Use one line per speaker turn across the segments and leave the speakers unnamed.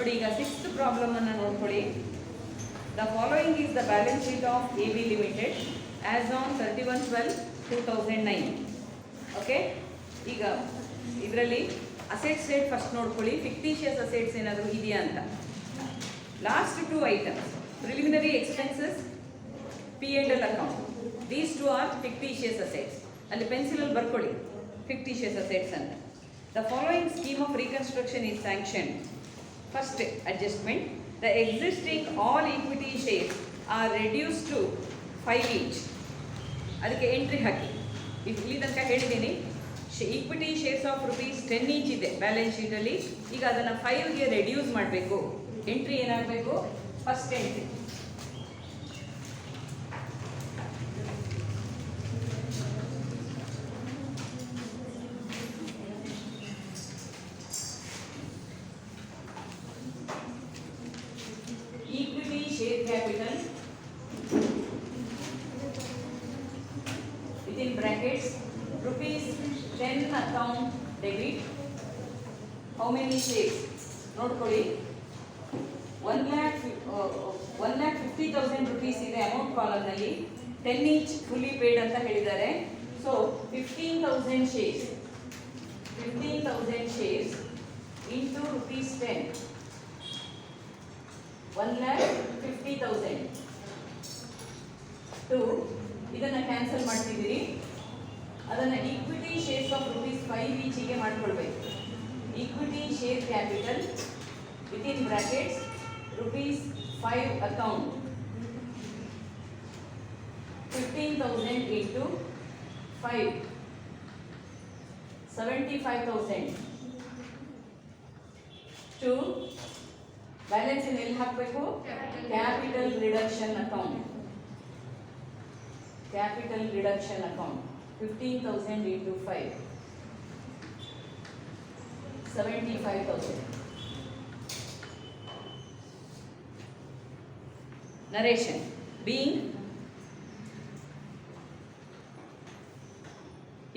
ನೋಡಿ ಈಗ sixth problem ಅನ್ನು ನೋಡ್ಕೊಳ್ಳಿ. The following is the balance sheet of A B limited as on 31/12/2009. Okay, ಈಗ ಇದರಲ್ಲಿ ಅಸೆಟ್ ಸೈಡ್ ಫಸ್ಟ್ ನೋಡ್ಕೊಳ್ಳಿ. ಫಿಕ್ಟಿಷಿಯಸ್ ಅಸೆಟ್ಸ್ ಏನಾದರೂ ಇದೆಯಾ ಅಂತ. Last two items preliminary expenses P&L account, these two are fictitious assets. ಅಲ್ಲಿ ಪೆನ್ಸಿಲಲ್ಲಿ ಬರ್ಕೊಳ್ಳಿ ಫಿಕ್ಟಿಷಿಯಸ್ ಅಸೆಟ್ಸ್ ಅಂತ. The following scheme of reconstruction is sanctioned. First adjustment, the existing all equity shares are reduced to 5 each. ಅದಕ್ಕೆ entry ಹಾಕಿ. ಇಲ್ಲಿ ತನಕ ಹೇಳಿದ್ದೀನಿ equity shares of ₹10 each ಇದೆ balance ಶೀಟಲ್ಲಿ. ಈಗ ಅದನ್ನು 5ಗೆ ರೆಡ್ಯೂಸ್ ಮಾಡಬೇಕು. ಎಂಟ್ರಿ ಏನಾಗಬೇಕು? First entry share capital within brackets ₹10 account debit. How many shares? ನೋಡ್ಕೊಳ್ಳಿ. 1,50,000 rupees ಇದೆ ಅಮೌಂಟ್ ಕಾಲಮ್ನಲ್ಲಿ. 10 each fully paid ಅಂತ ಹೇಳಿದ್ದಾರೆ. ಸೊ 15,000 shares into ₹10, 1,50,000 ಟು ಇದನ್ನು ಕ್ಯಾನ್ಸಲ್ ಮಾಡ್ತಿದ್ದೀರಿ. ಅದನ್ನು ಈಕ್ವಿಟಿ ಶೇರ್ಸ್ ಆಫ್ ₹5 ಈಚಿಗೆ ಮಾಡ್ಕೊಳ್ಬೇಕು. Equity share capital within brackets ₹5 account 15,000 into 5, 75,000 to balance ಎಲ್ಲಿ ಹಾಕಬೇಕು? Capital reduction account. 15,000 into 5, 75,000. Narration being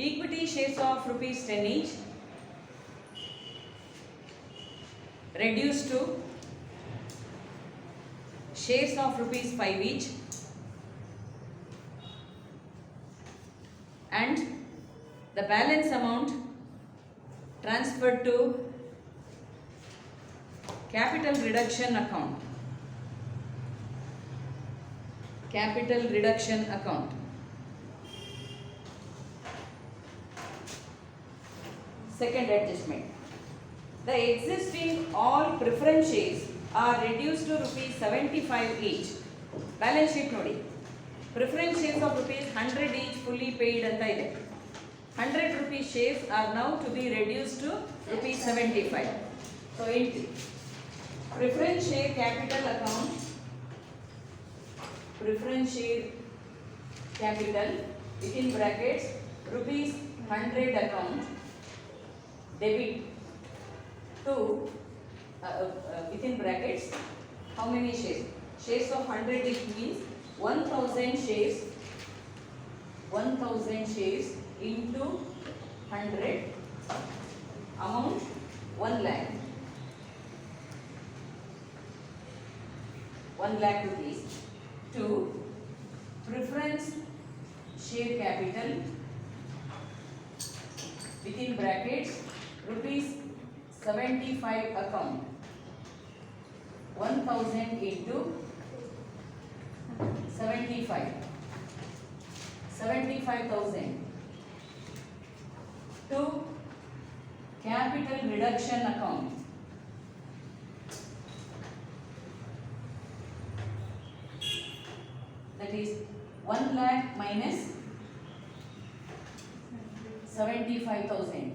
equity shares of ₹10 each reduced to shares of ₹5 each, and the balance amount transferred to capital reduction account. Second adjustment, the existing all preference shares are reduced to ₹75 each. Balance sheet ನೋಡಿ. Preference shares of ₹100 each fully paid ಅಂತ ಇದೆ. ₹100 shares are now to be reduced to ₹75. So entry preference share capital account, preference share capital within brackets ₹100 account debit to within brackets how many shares? Shares of 100 each means 1,000 shares into 100, amount 1 lakh. 1 lakh rupees to preference share capital within brackets ₹75 account, 1,000 into 75, 75,000 to capital reduction account. That is 1 lakh minus 75,000.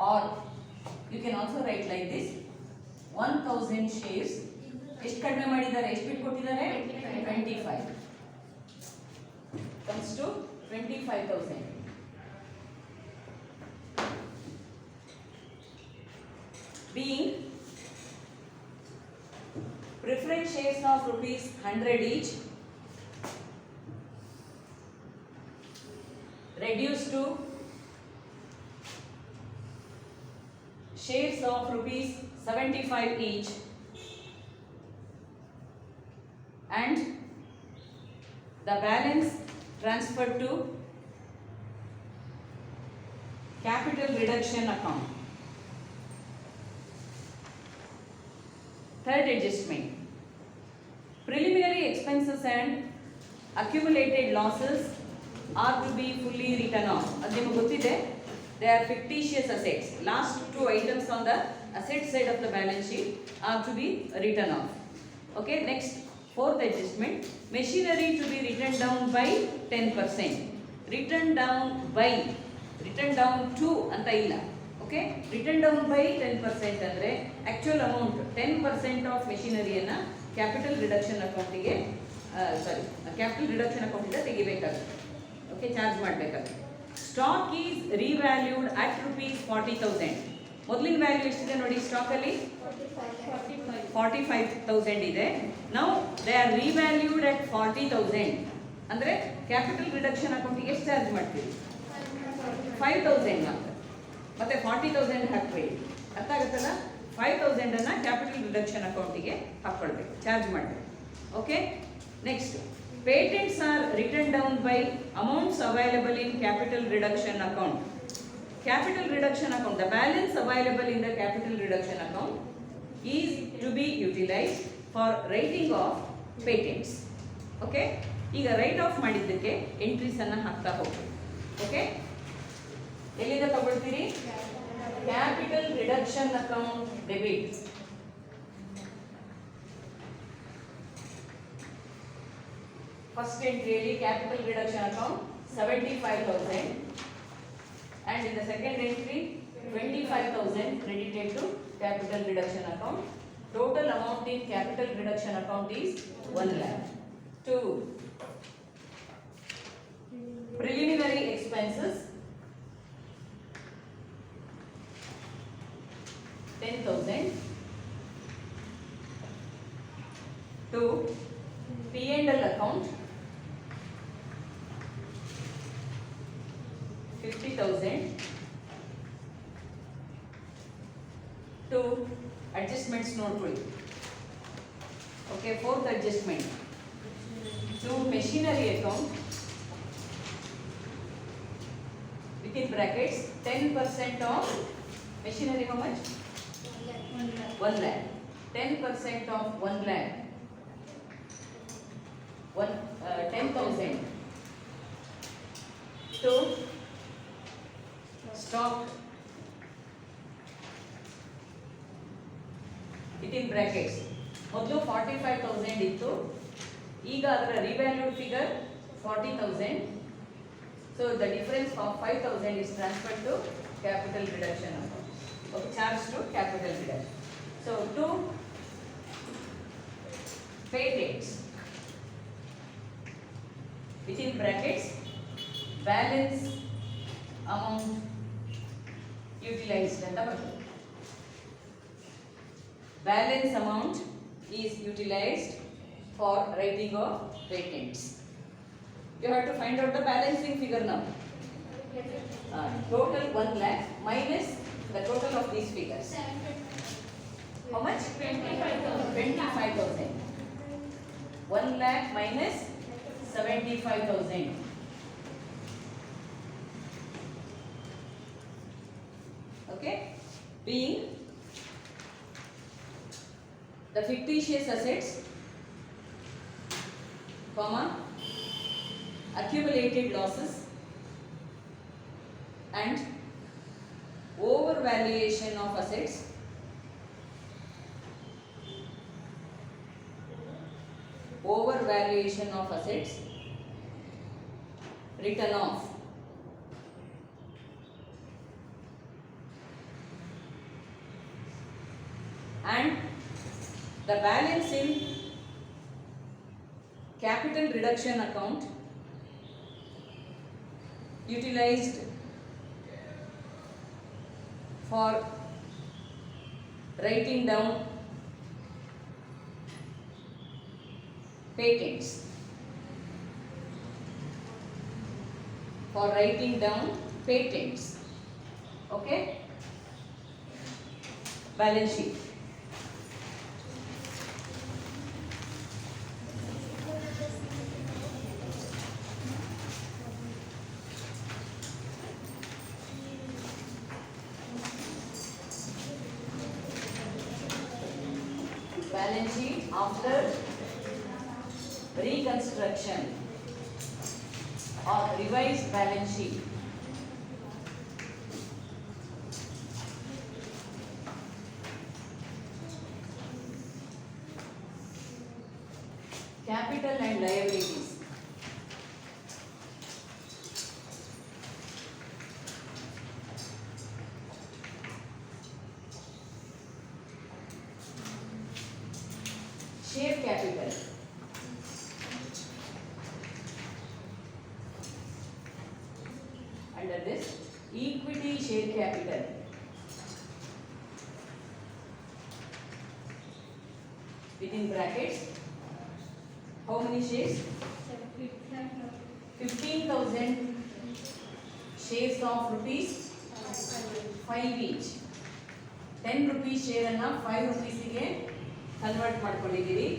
Or you can also write like this, 1,000 shares. ಎಷ್ಟು ಕಡಿಮೆ ಮಾಡಿದ್ದಾರೆ? ಎಷ್ಟು ಬಿಟ್ಟು ಕೊಟ್ಟಿದ್ದಾರೆ? 25 comes to 25,000. Being preference shares of ₹100 each reduced to shares of rupees 75 each and the balance transferred to capital reduction account. Third adjustment. Preliminary expenses and accumulated losses are to be fully written off. ಅದು ನಿಮಗೆ ಗೊತ್ತಿದೆ. They are fictitious assets. Last two items on the asset side of the balance sheet are to be written off. Okay, next fourth adjustment. Machinery to be written down by 10%. Written down to ಅಂತ ಇಲ್ಲ. Okay, written down by 10% ಅಂದರೆ actual amount 10% of machineryಯನ್ನು capital reduction accountಗೆ capital reduction account ತೆಗಿಬೇಕಾಗುತ್ತೆ. Okay, charge ಮಾಡಬೇಕಾಗುತ್ತೆ. Stock is revalued at rupees 40,000. ಮೊದಲಿನ value ಎಷ್ಟಿದೆ ನೋಡಿ ಸ್ಟಾಕ್ ಅಲ್ಲಿ 45,000 ಇದೆ. Now they are revalued at 40,000 ಅಂದ್ರೆ ಕ್ಯಾಪಿಟಲ್ ರಿಡಕ್ಷನ್ ಅಕೌಂಟಿಗೆ ಎಷ್ಟು ಚಾರ್ಜ್ ಮಾಡ್ತೀವಿ 5,000 ಮಾತ್ರ, ಮತ್ತೆ 40,000 ಹಾಕ್ಬೇಡಿ. ಅರ್ಥ ಆಗುತ್ತಲ್ಲ? 5,000 ಅನ್ನ ಕ್ಯಾಪಿಟಲ್ ರಿಡಕ್ಷನ್ ಅಕೌಂಟಿಗೆ ಹಾಕೊಳ್ಬೇಕು, ಚಾರ್ಜ್ ಮಾಡಬೇಕು. Okay, next patents are written down by amounts available in capital reduction account. Capital reduction account, the balance available in the capital reduction account is to be utilized for writing of patents. Okay, ಈಗ write off ಮಾಡಿದ್ದಕ್ಕೆ entries ಅನ್ನ ಹಾಕ್ತಾ ಹೋಗ್ತೀವಿ. Okay, ಎಲ್ಲಿಂದ ತಗೊಳ್ತೀರಿ? Capital reduction account debit. First entry capital reduction account 75,000 and in the second entry 25,000 credited to capital reduction account. Total amount in capital reduction account is 1 lakh. 2. Preliminary expenses 10,000. 2. P&L account 50,000. 2. Adjustments ನೋಡ್ಕೊಳ್ಳಿ. Okay, fourth adjustment. 2. Machinery account within brackets 10% of machinery. How much? 1 lakh. 10% of 1 lakh. 10,000 to stock within brackets. ಮೊದಲು 45,000 ಇತ್ತು, ಈಗ ಅದರ revalued figure 40,000. So the difference of 5,000 is transferred to capital reduction account. Okay, charge to capital reduction. So to patents within brackets balance amount utilized and balance amount is utilized for writing of patents. You have to find out the balancing figure now. Total 1 lakh minus the total of these figures. How much? 25,000. 1 lakh minus 75,000. Okay, being the fictitious assets, comma, accumulated losses and overvaluation of assets written off. And the balance in capital reduction account utilized for writing down patents. Okay, balance sheet. Balance sheet after reconstruction or revised balance sheet. Capital and liabilities. Share capital. Under this, equity share capital. Within brackets, how many shares? 15,000 shares of rupees 5 each. 10 rupees share ಅನ್ನ 5 rupees ಗೆ convert ಮಾಡ್ಕೊಂಡಿದ್ದೀವಿ.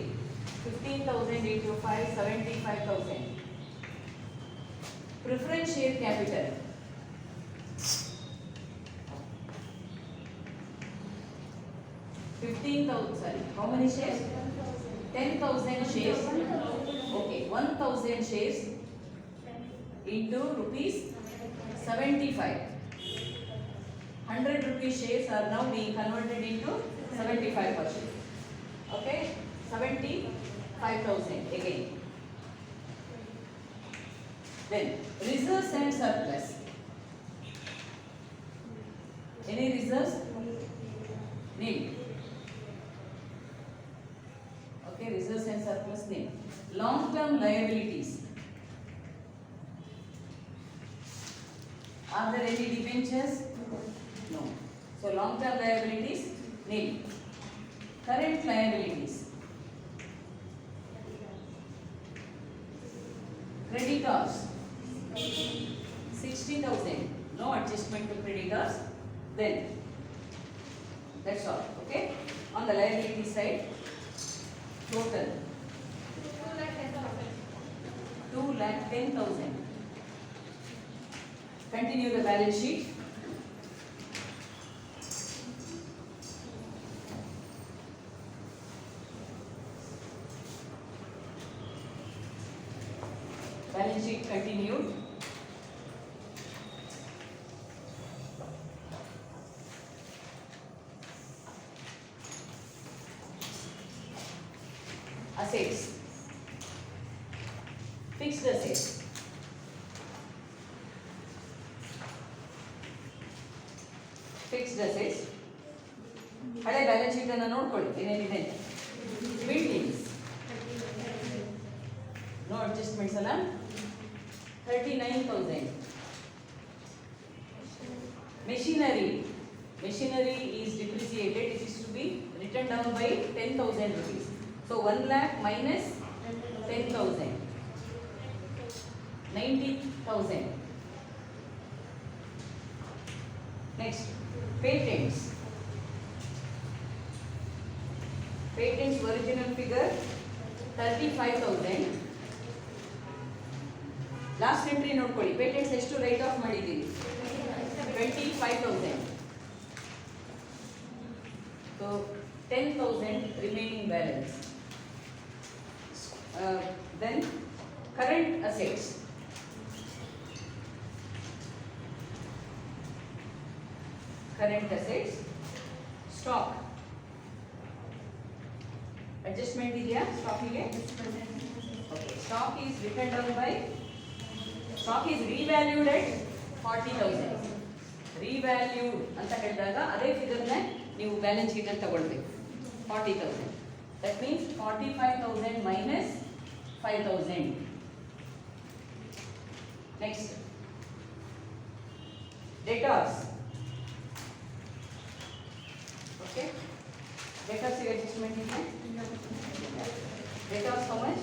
15,000 into 5, 75,000. Preference share capital. 15,000, sorry, how many shares? 10,000 shares. Okay, 1,000 shares into rupees 75. 100 rupees shares are now being converted into 75%. Okay, 75,000 again. Then reserves and surplus. Any reserves? Nil. Okay, reserves and surplus nil. Long-term liabilities. Are there any debentures? No. So long-term liabilities nil. Current liabilities. Creditors 60,000. No adjustment to creditors. Then that's all. Okay. On the liability side, total 2,10,000. Continue the balance sheet. Balance sheet continued. Assets. Fixed assets. Fixed assets. ಹಳೆ balance sheet ಅನ್ನು ನೋಡ್ಕೊಳ್ಳಿ ಏನೇನಿದೆ. Buildings no adjustments ಅಲ್ಲ. 39,000. Machinery. Machinery is depreciated. It is to be written down by 10,000 rupees. So 1 lakh minus 10,000. 90,000. Next, patents. Patents original figure 35,000. Last entry ನೋಡ್ಕೊಳ್ಳಿ. Patents ಎಷ್ಟು right of ಮಾಡಿದ್ದೀವಿ? 25,000. So 10,000 remaining balance. Then current assets. Current assets. Stock. Adjustment ಇದೆಯಾ ಸ್ಟಾಕಿಗೆ? Okay. Stock is written down by. Stock is revalued at 40,000. Revalued ಅಂತ ಹೇಳಿದಾಗ ಅದೇ ಫಿಗರ್ನ ನೀವು balance sheet ಅಲ್ಲಿ ತಗೊಳ್ಬೇಕು. 40,000. That means 45,000 minus 5,000. Next, debtors. Okay, debtors adjustment is debtors how much?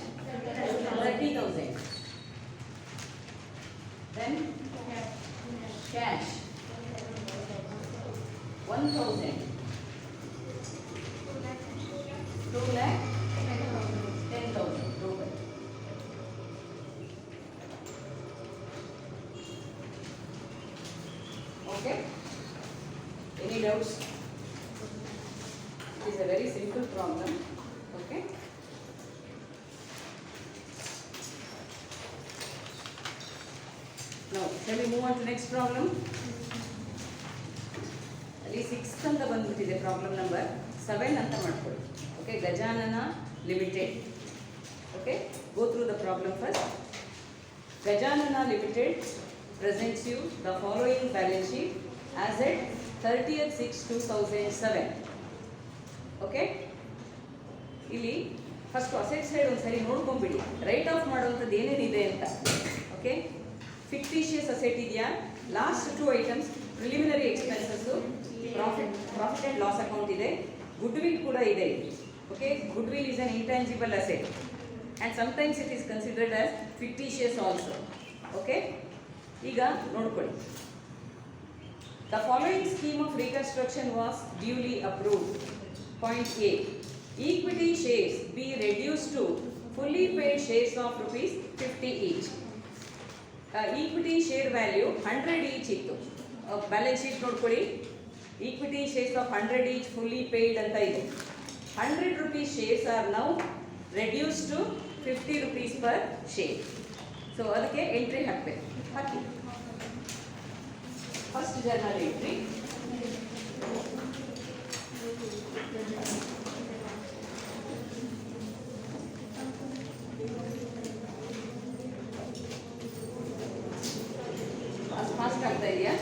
30,000. Then cash 1,000. 2,10,000 ರೂಪಾಯಿ. Okay? Any doubts? It is a very simple problem. Okay? Now, shall we move on to next problem? ಅಲ್ಲಿ 6 ಅಂತ ಬಂದ್ಬಿಟ್ಟಿದೆ problem number 7 ಅಂತ ಮಾಡ್ಕೊಳ್ಳಿ. Okay, Gajanana limited. Okay, go through the problem first. Gajanana Limited presents you the following balance sheet as at 30th 6 2007. Okay, ಇಲ್ಲಿ first asset side ಒಂದ್ಸರಿ ನೋಡ್ಕೊಂಡ್ಬಿಡಿ, right of ಮಾಡುವಂಥದ್ದು ಏನೇನಿದೆ ಅಂತ. ಓಕೆ, ಫಿಕ್ಟಿಷಿಯಸ್ ಅಸೆಟ್ ಇದೆಯಾ, last 2 items preliminary expenses, profit and loss account ಇದೆ, good will ಕೂಡ ಇದೆ. Okay, good will is an intangible asset and sometimes it is considered as fictitious also. Okay, ಈಗ ನೋಡ್ಕೊಳ್ಳಿ. The following scheme of reconstruction was duly approved. Point A, equity shares be reduced to fully paid shares of rupees 50 each. Equity share value 100 each ಇತ್ತು. Balance sheet ನೋಡ್ಕೊಳ್ಳಿ, equity shares of 100 each fully paid ಅಂತ ಇದೆ. 100 rupees shares are now reduced to 50 rupees per share. So ಅದಕ್ಕೆ entry ಹಾಕಬೇಕು. ಹಾಕಿ first journal entry. Fast ಆಗ್ತಾ ಇದೆಯಾ,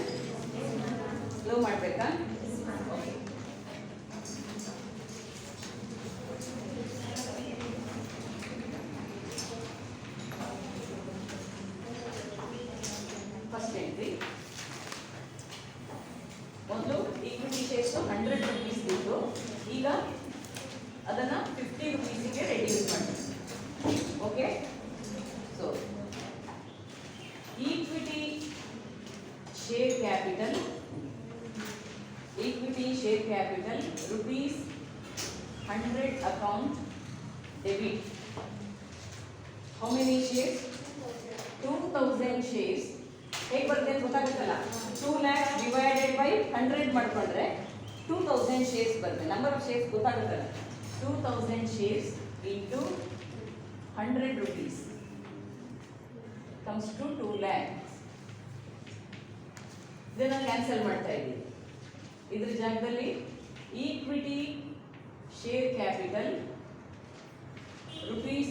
slow ಮಾಡಬೇಕಾ? ಮೊದಲು ಈಕ್ವಿಟಿ ಶೇರ್ಸ್ 100 rupees ಇತ್ತು, ಈಗ ಅದನ್ನು 50 rupeesಗೆ ರೆಡ್ಯೂಸ್ ಮಾಡಿ. Okay, so equity share capital rupees 100 account debit. How many shares? 2000 shares. ಹೇಗೆ ಬರುತ್ತೆ ಅಂತ ಗೊತ್ತಾಗುತ್ತಲ್ಲ, 2 lakhs ಡಿವೈಡೆಡ್ ಬೈ 100 ಮಾಡ್ಕೊಂಡ್ರೆ 2000 ಶೇರ್ಸ್ ಬರುತ್ತೆ. ನಂಬರ್ ಆಫ್ ಶೇರ್ಸ್ ಗೊತ್ತಾಗುತ್ತಲ್ಲ, 2000 shares into 100 rupees comes to 2 lakhs. ಇದನ್ನು ಕ್ಯಾನ್ಸಲ್ ಮಾಡ್ತಾ ಇದ್ದೀವಿ. ಇದ್ರ ಜಾಗದಲ್ಲಿ equity share capital rupees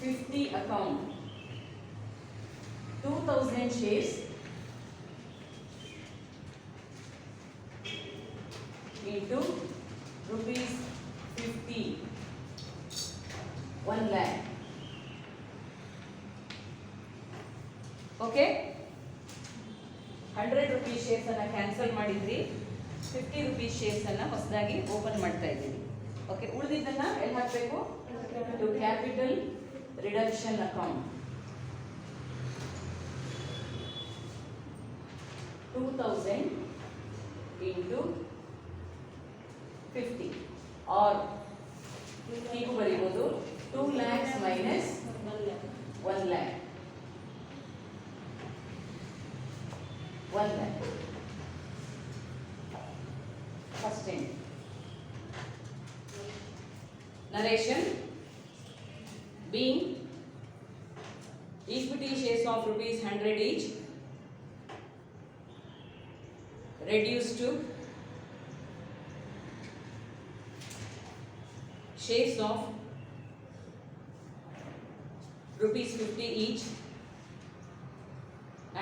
50 account 2000 shares into rupees 50, 1 lakh. Okay, 100 rupees shares ಅನ್ನ ಕ್ಯಾನ್ಸಲ್ ಮಾಡಿದ್ರಿ, 50 rupees shares ಅನ್ನ ಹೊಸದಾಗಿ ಓಪನ್ ಮಾಡ್ತಾ ಇದ್ದೀವಿ. ಓಕೆ, ಉಳಿದಿದ್ದನ್ನ ಎಲ್ಲಿ ಹಾಕಬೇಕು? To capital reduction account. 2000 into 50 or ಹೀಗೂ ಬರೀಬೋದು, 2 lakhs minus 1 lakh. 1 lakh. First end. Narration. Being equity shares of rupees 100 each reduced to shares of rupees 50 each,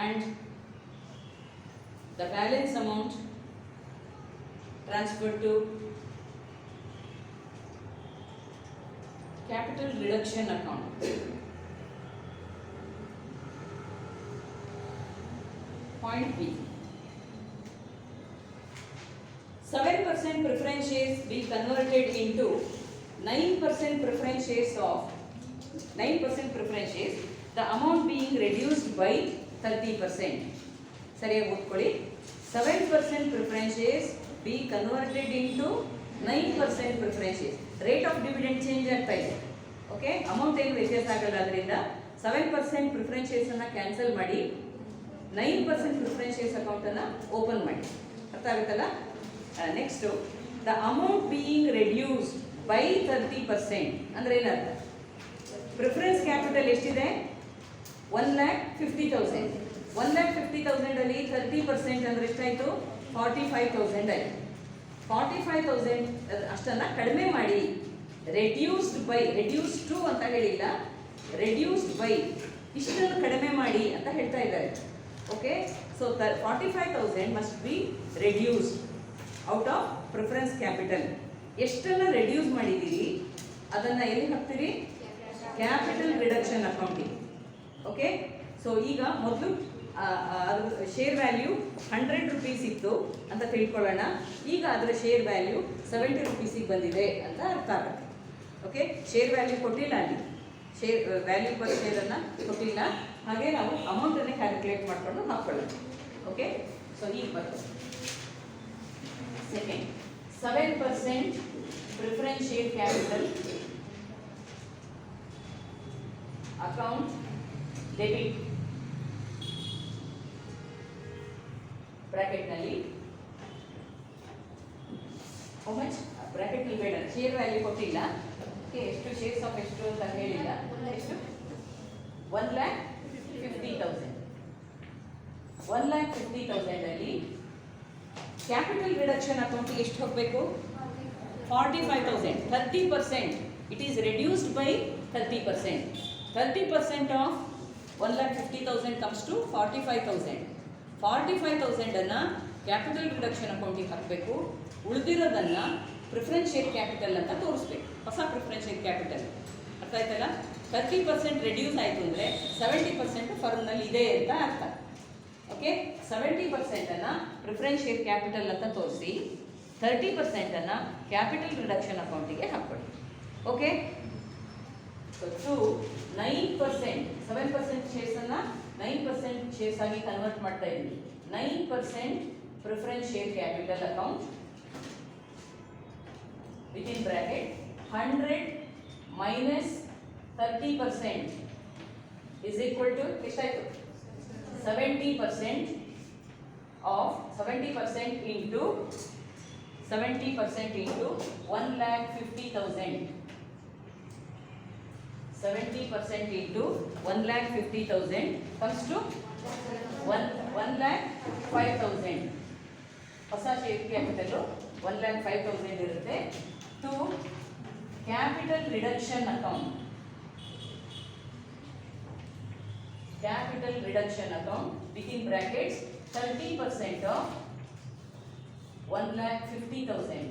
and the balance amount transferred to capital reduction account. Point B. 7% preference shares be converted into 9% preference shares of 9% preference shares, the amount being reduced by 30%. ಸರಿಯಾಗಿ ಓದ್ಕೊಳ್ಳಿ. 7% preference shares be converted into 9% preference shares. Rate of dividend change ಆಗ್ತಾ ಇದೆ. Okay, amount ಏನು ವ್ಯತ್ಯಾಸ ಆಗಲ್ಲ. ಅದರಿಂದ 7% preference shares ಅನ್ನ cancel ಮಾಡಿ 9% ಪ್ರಿಫರೆನ್ಸ್ ಶೇರ್ಸ್ ಅಕೌಂಟ್ ಅನ್ನ ಓಪನ್ ಮಾಡಿ. ಅರ್ಥ ಆಗುತ್ತಲ್ಲ? Next, the amount being reduced by 30% ಅಂದ್ರೆ ಏನರ್ಥ? ಪ್ರಿಫರೆನ್ಸ್ ಕ್ಯಾಪಿಟಲ್ ಎಷ್ಟಿದೆ? 1,50,000. 1,50,000 ಅಲ್ಲಿ 30% ಅಂದ್ರೆ ಎಷ್ಟಾಯ್ತು? 45,000 ಆಯ್ತು. 45,000 ಅಷ್ಟನ್ನ ಕಡಿಮೆ ಮಾಡಿ ರೆಡ್ಯೂಸ್ಡ್ ಬೈ, ರೆಡ್ಯೂಸ್ ಟು ಅಂತ ಹೇಳಿಲ್ಲ, ರೆಡ್ಯೂಸ್ಡ್ ಬೈ ಇಷ್ಟನ್ನು ಕಡಿಮೆ ಮಾಡಿ ಅಂತ ಹೇಳ್ತಾ ಇದ್ದಾರೆ. Okay, so 45,000 must be reduced out of preference capital. ಎಷ್ಟನ್ನ ರೆಡ್ಯೂಸ್ ಮಾಡಿದ್ದೀರಿ ಅದನ್ನ ಎಲ್ಲಿ ಹಾಕ್ತೀರಿ? ಕ್ಯಾಪಿಟಲ್ ರಿಡಕ್ಷನ್ ಅಕೌಂಟಿಗೆ. ಓಕೆ, ಸೊ ಈಗ ಮೊದಲು ಅದ್ರ ಶೇರ್ ವ್ಯಾಲ್ಯೂ 100 ರೂಪೀಸ್ ಇತ್ತು ಅಂತ ತಿಳ್ಕೊಳ್ಳೋಣ. ಈಗ ಅದರ ಶೇರ್ ವ್ಯಾಲ್ಯೂ 70 ರೂಪೀಸಿಗೆ ಬಂದಿದೆ ಅಂತ ಅರ್ಥ ಆಗುತ್ತೆ. ಓಕೆ, ಶೇರ್ ವ್ಯಾಲ್ಯೂ ಕೊಟ್ಟಿಲ್ಲ, ಅಲ್ಲಿ ಶೇರ್ ವ್ಯಾಲ್ಯೂ ಪರ್ ಶೇರನ್ನು ಕೊಟ್ಟಿಲ್ಲ. ಹಾಗೆ ನಾವು ಅಮೌಂಟನ್ನೇ ಕ್ಯಾಲ್ಕುಲೇಟ್ ಮಾಡಿಕೊಂಡು ಹಾಕ್ಕೊಳ್ಳೋಣ. ಓಕೆ, ಸೊ ಈಗ ಬರ್ತದೆ second 7% preference share capital account debit bracket ನಲ್ಲಿ ಹೌ ಮಚ್ ಬ್ರಾಕೆಟ್ ನಲ್ಲಿ ಬೇಡ, ಶೇರ್ ವ್ಯಾಲ್ಯೂ ಕೊಟ್ಟಿಲ್ಲ. ಓಕೆ, ಎಷ್ಟು ಶೇರ್ಸ್ ಆಫ್ ಎಷ್ಟು ಅಂತ ಹೇಳಿಲ್ಲ. ಎಷ್ಟು? 1,50,000. 1,50,000 ಅಲ್ಲಿ ಕ್ಯಾಪಿಟಲ್ ರಿಡಕ್ಷನ್ ಅಕೌಂಟ್ ಎಷ್ಟು ಹೋಗಬೇಕು? 45,000. 30%. It is reduced by 30%. 30% of 1,50,000 comes to 45,000. 45,000 ಅನ್ನ ಕ್ಯಾಪಿಟಲ್ ರಿಡಕ್ಷನ್ ಅಕೌಂಟಿಗೆ ಹಾಕಬೇಕು. ಉಳಿದಿರೋದನ್ನ ಪ್ರಿಫರೆನ್ಸ್ ಶೇರ್ ಕ್ಯಾಪಿಟಲ್ ಅಂತ ತೋರಿಸ್ಬೇಕು, ಹೊಸ ಪ್ರಿಫರೆನ್ಸ್ ಶೇರ್ ಕ್ಯಾಪಿಟಲ್. ಅರ್ಥ ಆಯ್ತಲ್ಲ? 30% ರೆಡ್ಯೂಸ್ ಆಯಿತು ಅಂದರೆ 70% ಫರ್ಮ್ನಲ್ಲಿ ಇದೆ ಅಂತ ಅರ್ಥ. ಓಕೆ, 70% ಅನ್ನ ಪ್ರಿಫರೆನ್ಸ್ ಶೇರ್ ಕ್ಯಾಪಿಟಲ್ ಅಂತ ತೋರಿಸಿ 30% ಅನ್ನ ಕ್ಯಾಪಿಟಲ್ ರಿಡಕ್ಷನ್ ಅಕೌಂಟಿಗೆ ಹಾಕ್ಕೊಳ್ಳಿ. ಓಕೆ, ಸೊ 9%, 7% ಶೇರ್ಸ್ ಅನ್ನ 9% ಶೇರ್ಸ್ ಆಗಿ ಕನ್ವರ್ಟ್ ಮಾಡ್ತಾ ಇದ್ದೀವಿ. 9% preference share capital account within bracket 100 minus 30% is equal to ಎಷ್ಟಾಯ್ತು? 70% of 70% into 1,50,000. 70% into 1,50,000 comes to 1,05,000. ಹೊಸ ಶೇರ್ ಕ್ಯಾಪಿಟಲ್ 1,05,000 ಇರುತ್ತೆ. To capital reduction account, capital reduction account within brackets 30% of 1,50,000,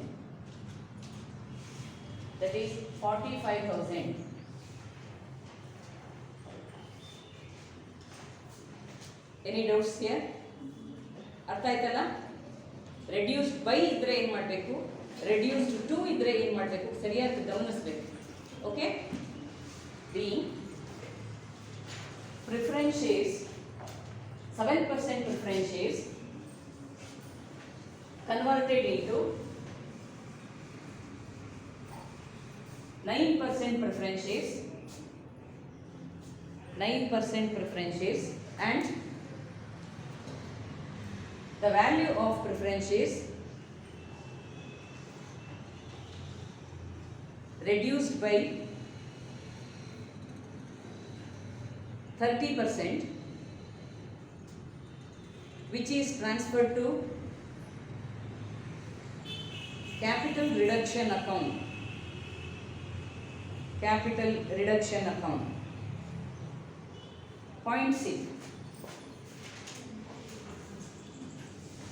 that is 45,000. Any doubts here? ಅರ್ಥ ಆಯ್ತಲ್ಲ? Reduced by ಇದ್ರೆ ಏನು ಮಾಡಬೇಕು, reduced to ಇದ್ರೆ ಏನು ಮಾಡಬೇಕು, ಸರಿಯಾಗಿ ಗಮನಿಸಬೇಕು. Okay, B preference shares, 7% preference shares converted into 9% preference shares, 9% preference shares, and the value of preference shares reduced by 30%, which is transferred to capital reduction account. Capital reduction account. Point C.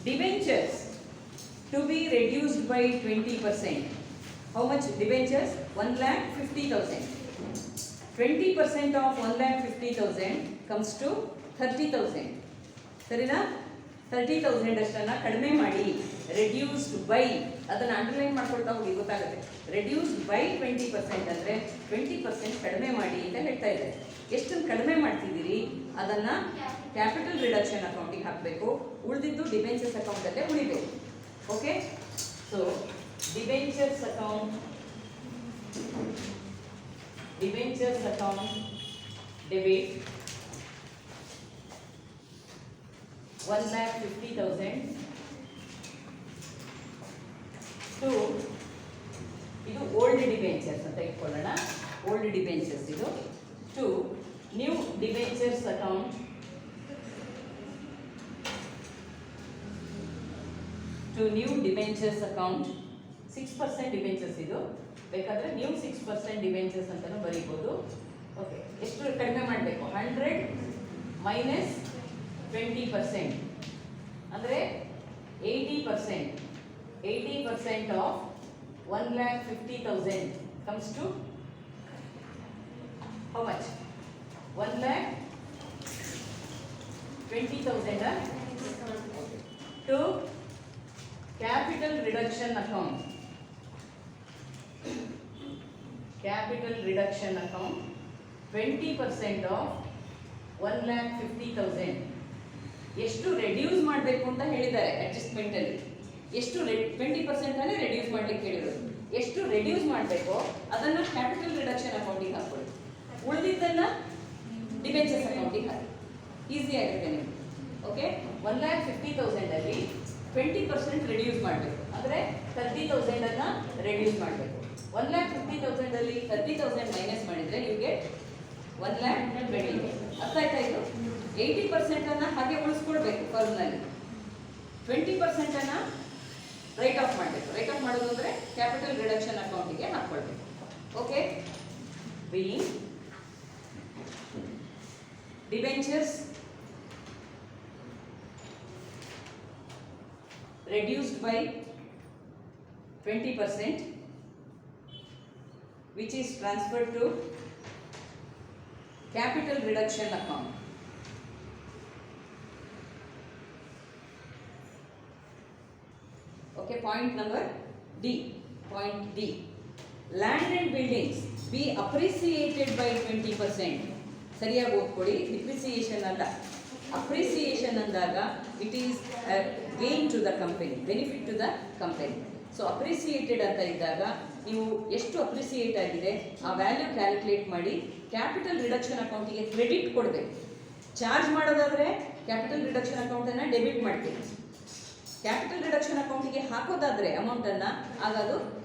Debentures to be reduced by 20%. How much debentures? 1,50,000. 20% of 1,50,000 comes to 30,000. ಸರಿನಾ? 30,000 ಅಷ್ಟನ್ನು ಕಡಿಮೆ ಮಾಡಿ reduced by, ಅದನ್ನು underline ಮಾಡ್ಕೊಳ್ತಾ ಹೋಗಿ ಗೊತ್ತಾಗುತ್ತೆ. Reduced by 20% ಅಂದರೆ 20% ಕಡಿಮೆ ಮಾಡಿ ಅಂತ ಹೇಳ್ತಾ ಇದ್ದಾರೆ. ಎಷ್ಟನ್ನು ಕಡಿಮೆ ಮಾಡ್ತಿದ್ದೀರಿ ಅದನ್ನು ಕ್ಯಾಪಿಟಲ್ ರಿಡಕ್ಷನ್ ಅಕೌಂಟಿಗೆ ಹಾಕಬೇಕು. ಉಳಿದಿದ್ದು ಡಿಬೆಂಚರ್ಸ್ ಅಕೌಂಟಲ್ಲೇ ಉಳಿಬೇಕು. Okay, so debentures account debit 1,50,000 to ಇದು ಓಲ್ಡ್ ಡಿಬೆಂಚರ್ಸ್ ಅಂತ ಇಟ್ಕೊಳ್ಳೋಣ. ಓಲ್ಡ್ ಡಿಬೆಂಚರ್ಸ್ ಇದು to new debentures account to new debentures account 6% debentures ಇದು ಬೇಕಾದ್ರೆ ನ್ಯೂ 6% ಡಿಬೆಂಚರ್ಸ್ ಅಂತಾನು ಬರೀಬಹುದು. ಓಕೆ, ಎಷ್ಟು ಕಡಿಮೆ ಮಾಡಬೇಕು? 100 ಮೈನಸ್ 20% ಅಂದರೆ 80% of 1,50,000 comes to how much? 1,20,000 to capital reduction account 20% of 1,50,000. ಎಷ್ಟು ರೆಡ್ಯೂಸ್ ಮಾಡಬೇಕು ಅಂತ ಹೇಳಿದ್ದಾರೆ ಅಡ್ಜಸ್ಟ್ಮೆಂಟ್ ಅಲ್ಲಿ. ಎಷ್ಟು 20% ಅಲ್ಲೇ ರೆಡ್ಯೂಸ್ ಮಾಡ್ಲಿಕ್ಕೆ ಹೇಳಿರೋದು. ಎಷ್ಟು ರೆಡ್ಯೂಸ್ ಮಾಡಬೇಕು ಅದನ್ನು ಕ್ಯಾಪಿಟಲ್ ರಿಡಕ್ಷನ್ ಅಕೌಂಟಿಗೆ ಹಾಕೊಳ್ಳಿ, ಉಳಿದಿದ್ದನ್ನ ಡಿಬೆಂಚರ್ಸ್ ಅಕೌಂಟಿಗೆ ಹಾಕಿ. ಈಸಿ ಆಗುತ್ತೆ ನಿಮಗೆ. ಓಕೆ, 1,50,000 ಅಲ್ಲಿ 20% ರೆಡ್ಯೂಸ್ ಮಾಡಬೇಕು ಅಂದರೆ 30,000 ಅನ್ನ ರೆಡ್ಯೂಸ್ ಮಾಡಬೇಕು. 1,50,000 ಅಲ್ಲಿ 30,000 ಮೈನಸ್ ಮಾಡಿದರೆ ಯು ಗೆಟ್ 1,20,000. ಅರ್ಥ ಆಯ್ತಾ ಇದು? 80% ಅನ್ನ ಹಾಗೆ ಉಳಿಸ್ಕೊಳ್ಬೇಕು ಫರ್ಮ್ನಲ್ಲಿ, 20% ಅನ್ನ ರೈಟ್ ಆಫ್ ಮಾಡಬೇಕು. ರೈಟ್ ಆಫ್ ಮಾಡೋದು ಅಂದರೆ ಕ್ಯಾಪಿಟಲ್ ರಿಡಕ್ಷನ್ ಅಕೌಂಟಿಗೆ ಹಾಕ್ಕೊಳ್ಬೇಕು. Okay, being debentures reduced by 20%, which is transferred to capital reduction account. Okay, point number D. Point D. Land and buildings be appreciated by 20%. ಸರಿಯಾಗಿ ಓದ್ಕೊಳ್ಳಿ. ಡಿಪ್ರಿಸಿಯೇಷನ್ ಅಲ್ಲ, appreciation ಅಂದಾಗ it is gain to the company, benefit to the company. So appreciated ಅಂತ ಇದ್ದಾಗ ನೀವು ಎಷ್ಟು appreciate ಆಗಿದೆ ಆ ವ್ಯಾಲ್ಯೂ ಕ್ಯಾಲ್ಕುಲೇಟ್ ಮಾಡಿ ಕ್ಯಾಪಿಟಲ್ ರಿಡಕ್ಷನ್ ಅಕೌಂಟಿಗೆ ಕ್ರೆಡಿಟ್ ಕೊಡಬೇಕು. ಚಾರ್ಜ್ ಮಾಡೋದಾದರೆ ಕ್ಯಾಪಿಟಲ್ ರಿಡಕ್ಷನ್ ಅಕೌಂಟನ್ನು ಡೆಬಿಟ್ ಮಾಡ್ತೀವಿ. ಕ್ಯಾಪಿಟಲ್ ರಿಡಕ್ಷನ್ ಅಕೌಂಟಿಗೆ ಹಾಕೋದಾದರೆ ಅಮೌಂಟನ್ನು ಆಗ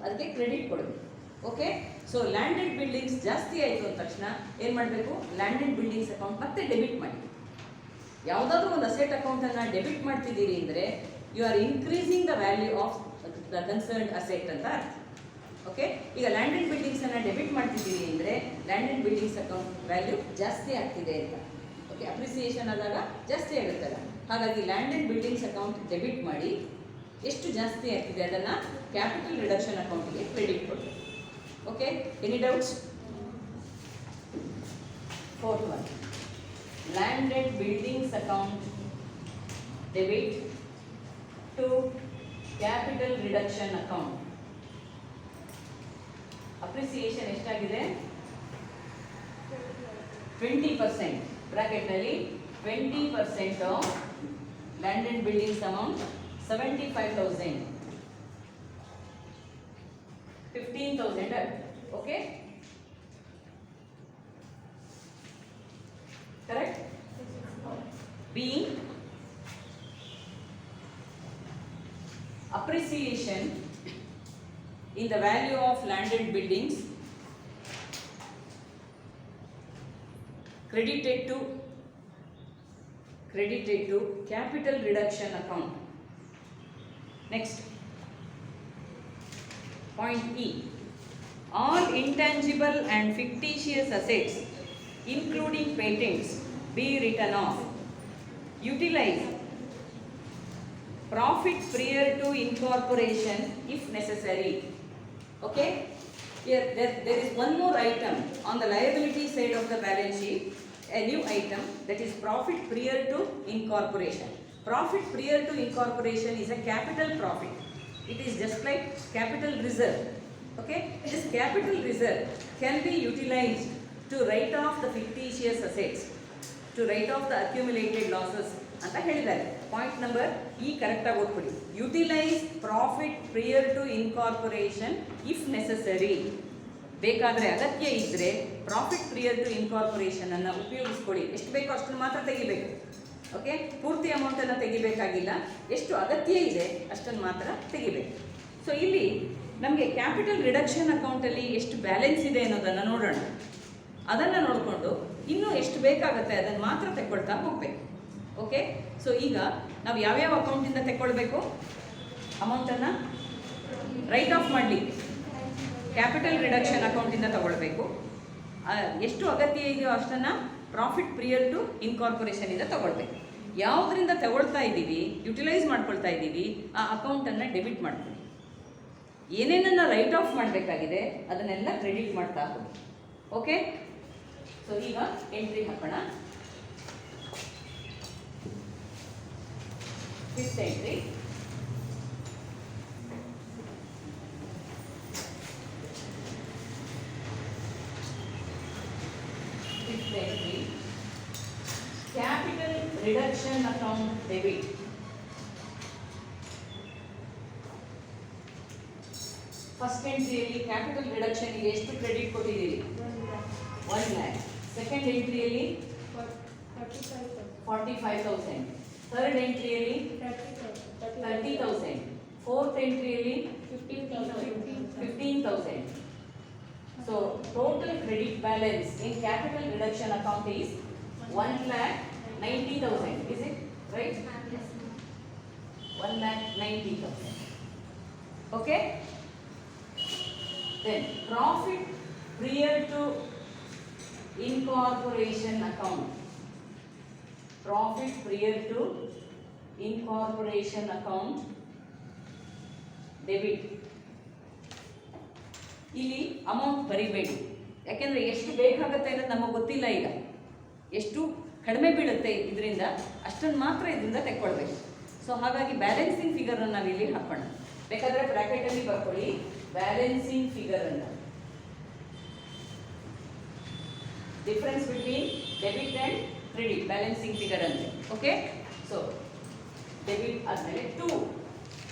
ಅದಕ್ಕೆ ಕ್ರೆಡಿಟ್ ಕೊಡಬೇಕು. Okay, so land and buildings ಜಾಸ್ತಿ ಆಯಿತು ಅಂದ ತಕ್ಷಣ ಏನು ಮಾಡಬೇಕು? ಲ್ಯಾಂಡ್ ಆ್ಯಂಡ್ ಬಿಲ್ಡಿಂಗ್ಸ್ ಅಕೌಂಟ್ ಮತ್ತೆ ಡೆಬಿಟ್ ಮಾಡಿ. ಯಾವುದಾದ್ರೂ ಒಂದು ಅಸೆಟ್ ಅಕೌಂಟನ್ನು ಡೆಬಿಟ್ ಮಾಡ್ತಿದ್ದೀರಿ ಅಂದರೆ you are increasing the value of the concerned asset ಅಂತ ಅರ್ಥ. ಓಕೆ, ಈಗ ಲ್ಯಾಂಡ್ ಆ್ಯಂಡ್ ಬಿಲ್ಡಿಂಗ್ಸನ್ನು ಡೆಬಿಟ್ ಮಾಡ್ತಿದ್ದೀರಿ ಅಂದರೆ land and buildings account value ಜಾಸ್ತಿ ಆಗ್ತಿದೆ ಅಂತ. ಓಕೆ, ಅಪ್ರಿಸಿಯೇಷನ್ ಆದಾಗ ಜಾಸ್ತಿ ಆಗುತ್ತಲ್ಲ, ಹಾಗಾಗಿ land and buildings account debit ಮಾಡಿ ಎಷ್ಟು ಜಾಸ್ತಿ ಆಗ್ತಿದೆ ಅದನ್ನು ಕ್ಯಾಪಿಟಲ್ ರಿಡಕ್ಷನ್ ಅಕೌಂಟಿಗೆ ಕ್ರೆಡಿಟ್ ಕೊಡಿ. Okay, any doubts? Fourth one, land and buildings account debit to capital reduction account. Appreciation ಎಷ್ಟಾಗಿದೆ? 20%. ಬ್ರಾಕೆಟ್ ನಲ್ಲಿ 20% of land and buildings amount 75,000. 15,000. Okay, correct? Being appreciation in the value of land and buildings credited to capital reduction account. Next, point E, all intangible and fictitious assets including patents be written off. Utilize profit prior to incorporation if necessary. Okay, here there is one more item on the liability side of the balance sheet, a new item, that is profit prior to incorporation. Profit prior to incorporation is a capital profit. It is just like capital reserve. Okay, this capital reserve can be utilized to write off the fictitious assets, to write off the accumulated losses ಅಂತ ಹೇಳಿದ್ದಾರೆ. Point number ಈ ಕರೆಕ್ಟಾಗಿ ಓದ್ಕೊಳ್ಳಿ. Utilise profit prior to incorporation if necessary. ಬೇಕಾದರೆ ಅಗತ್ಯ ಇದ್ದರೆ profit prior to incorporation ಅನ್ನು ಉಪಯೋಗಿಸ್ಕೊಳ್ಳಿ. ಎಷ್ಟು ಬೇಕೋ ಅಷ್ಟನ್ನು ಮಾತ್ರ ತೆಗಿಬೇಕು. ಓಕೆ, ಪೂರ್ತಿ ಅಮೌಂಟನ್ನು ತೆಗಿಬೇಕಾಗಿಲ್ಲ, ಎಷ್ಟು ಅಗತ್ಯ ಇದೆ ಅಷ್ಟನ್ನು ಮಾತ್ರ ತೆಗಿಬೇಕು. ಸೊ ಇಲ್ಲಿ ನಮಗೆ ಕ್ಯಾಪಿಟಲ್ ರಿಡಕ್ಷನ್ ಅಕೌಂಟಲ್ಲಿ ಎಷ್ಟು ಬ್ಯಾಲೆನ್ಸ್ ಇದೆ ಅನ್ನೋದನ್ನು ನೋಡೋಣ. ಅದನ್ನು ನೋಡಿಕೊಂಡು ಇನ್ನೂ ಎಷ್ಟು ಬೇಕಾಗುತ್ತೆ ಅದನ್ನು ಮಾತ್ರ ತೆಕ್ಕೊಳ್ತಾ ಹೋಗಬೇಕು. ಓಕೆ, ಸೊ ಈಗ ನಾವು ಯಾವ್ಯಾವ ಅಕೌಂಟಿಂದ ತೆಕ್ಕೊಳ್ಬೇಕು ಅಮೌಂಟನ್ನು? ರೈಟ್ ಆಫ್ ಮಾಡಲಿಕ್ಕೆ ಕ್ಯಾಪಿಟಲ್ ರಿಡಕ್ಷನ್ ಅಕೌಂಟಿಂದ ತಗೊಳ್ಬೇಕು. ಎಷ್ಟು ಅಗತ್ಯ ಇದೆಯೋ ಅಷ್ಟನ್ನು ಪ್ರಾಫಿಟ್ ಪ್ರಿಯರ್ ಟು ಇನ್ಕಾರ್ಪೊರೇಷನಿಂದ ತಗೊಳ್ಬೇಕು. ಯಾವುದರಿಂದ ತಗೊಳ್ತಾ ಇದ್ದೀವಿ, ಯುಟಿಲೈಸ್ ಮಾಡ್ಕೊಳ್ತಾ ಇದ್ದೀವಿ, ಆ ಅಕೌಂಟನ್ನು ಡೆಬಿಟ್ ಮಾಡ್ಕೊಳ್ಳಿ. ಏನೇನನ್ನು ರೈಟ್ ಆಫ್ ಮಾಡಬೇಕಾಗಿದೆ ಅದನ್ನೆಲ್ಲ ಕ್ರೆಡಿಟ್ ಮಾಡ್ತಾ ಹೋಗಿ. ಓಕೆ, ಸೊ ಈಗ ಎಂಟ್ರಿ ಹಾಕೋಣ. Fifth entry, capital reduction account debit. First ಎಂಟ್ರಿಯಲ್ಲಿ ಕ್ಯಾಪಿಟಲ್ ರಿಡಕ್ಷನ್ಗೆ ಎಷ್ಟು ಕ್ರೆಡಿಟ್ ಕೊಟ್ಟಿದ್ದೀರಿ? 1 lakh. ಸೆಕೆಂಡ್ ಎಂಟ್ರಿಯಲ್ಲಿ 45,000. ಥರ್ಡ್ ಎಂಟ್ರಿಯಲ್ಲಿ 30,000. ಫೋರ್ತ್ ಎಂಟ್ರಿಯಲ್ಲಿ 15,000. So total credit balance in capital reduction account is 1,90,000. Is it right? 1,90,000. Okay. Then profit prior to incorporation account. Profit prior to incorporation account debit. ಇಲ್ಲಿ amount ಬರಿಬೇಡಿ, ಯಾಕೆಂದರೆ ಎಷ್ಟು ಬೇಕಾಗುತ್ತೆ ಅನ್ನೋದು ನಮಗೆ ಗೊತ್ತಿಲ್ಲ. ಈಗ ಎಷ್ಟು ಕಡಿಮೆ ಬೀಳುತ್ತೆ ಇದರಿಂದ ಅಷ್ಟನ್ನು ಮಾತ್ರ ಇದರಿಂದ ತೆಕ್ಕೊಳ್ಬೇಕು. ಸೊ ಹಾಗಾಗಿ ಬ್ಯಾಲೆನ್ಸಿಂಗ್ ಫಿಗರನ್ನು ನಾವು ಇಲ್ಲಿ ಹಾಕೋಣ. ಬೇಕಾದರೆ ಬ್ರ್ಯಾಕೆಟಲ್ಲಿ ಬರ್ಕೊಳ್ಳಿ ಬ್ಯಾಲೆನ್ಸಿಂಗ್ ಫಿಗರ್ ಅಂತ. Difference between debit and credit balancing figure ಅಂತೆ. ಓಕೆ, ಸೊ ಡೆಬಿಟ್ ಆದಮೇಲೆ 2